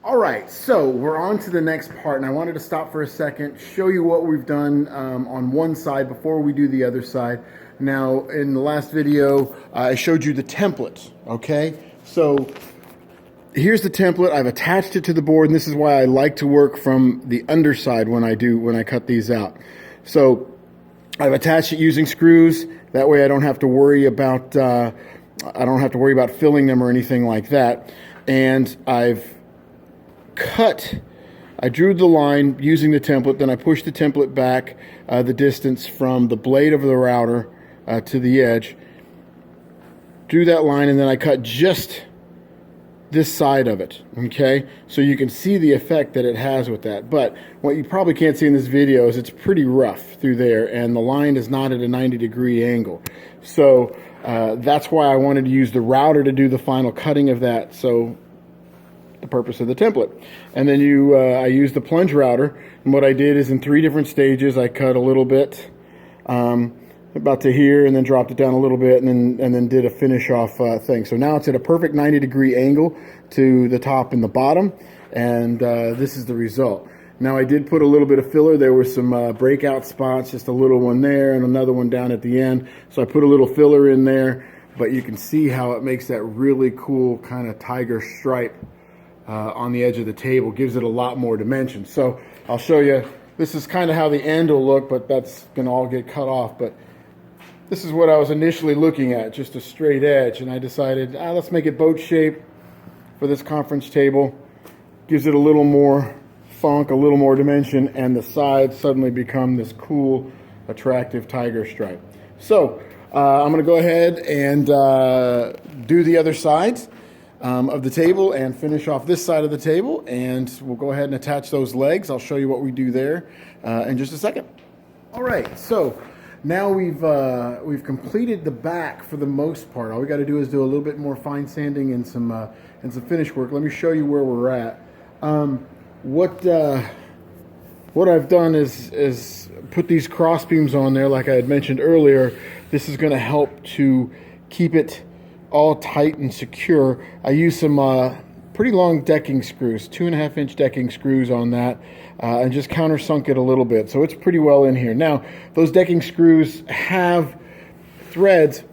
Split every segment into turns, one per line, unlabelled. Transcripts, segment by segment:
All right, so we're on to the next part, and I wanted to stop for a second, show you what we've done on one side before we do the other side. Now, in the last video, I showed you the template, okay? So here's the template. I've attached it to the board, and this is why I like to work from the underside when I cut these out. So I've attached it using screws. That way I don't have to worry about filling them or anything like that. And I drew the line using the template, then I pushed the template back the distance from the blade of the router to the edge, drew that line, and then I cut just this side of it, okay? So you can see the effect that it has with that. But what you probably can't see in this video is it's pretty rough through there, and the line is not at a 90-degree angle. So that's why I wanted to use the router to do the final cutting of that. So the purpose of the template. And then I used the plunge router, and what I did is in 3 different stages I cut a little bit about to here, and then dropped it down a little bit, and then did a finish off thing. So now it's at a perfect 90-degree angle to the top and the bottom, and this is the result. Now I did put a little bit of filler. There were some breakout spots, just a little one there and another one down at the end, so I put a little filler in there, but you can see how it makes that really cool kind of tiger stripe on the edge of the table. Gives it a lot more dimension. So I'll show you. This is kind of how the end will look, but that's gonna all get cut off. But this is what I was initially looking at, just a straight edge, and I decided, let's make it boat shape for this conference table. Gives it a little more funk, a little more dimension, and the sides suddenly become this cool, attractive tiger stripe. So I'm gonna go ahead and do the other sides of the table and finish off this side of the table, and we'll go ahead and attach those legs. I'll show you what we do there in just a second. All right, so now we've completed the back for the most part. All we got to do is do a little bit more fine sanding and some finish work. Let me show you where we're at. What I've done is put these cross beams on there, like I had mentioned earlier. This is going to help to keep it all tight and secure. I use some pretty long decking screws, 2.5-inch decking screws on that, and just countersunk it a little bit, so it's pretty well in here. Now, those decking screws have threads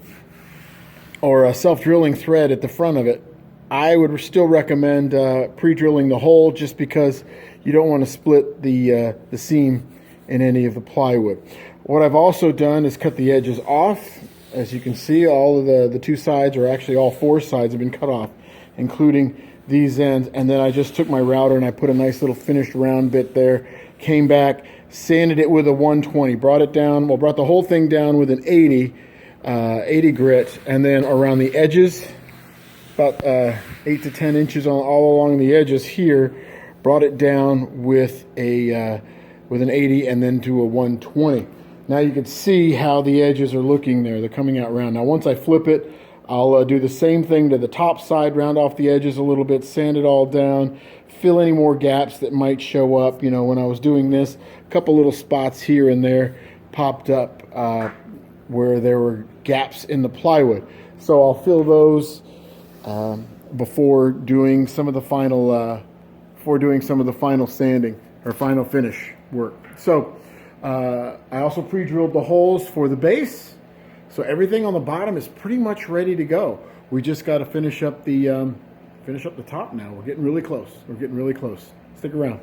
or a self-drilling thread at the front of it. I would still recommend pre-drilling the hole, just because you don't want to split the seam in any of the plywood. What I've also done is cut the edges off. As you can see, all of the 2 sides, or actually all 4 sides, have been cut off, including these ends. And then I just took my router and I put a nice little finished round bit there, came back, sanded it with a 120, brought the whole thing down with an 80 grit, and then around the edges, about 8 to 10 inches all along the edges here, brought it down with an 80 and then to a 120. Now you can see how the edges are looking there. They're coming out round. Now once I flip it, I'll do the same thing to the top side, round off the edges a little bit, sand it all down, fill any more gaps that might show up. You know, when I was doing this, a couple little spots here and there popped up where there were gaps in the plywood. So I'll fill those before doing some of the final sanding or final finish work. So I also pre-drilled the holes for the base, so everything on the bottom is pretty much ready to go. We just got to finish up the top now. We're getting really close. Stick around.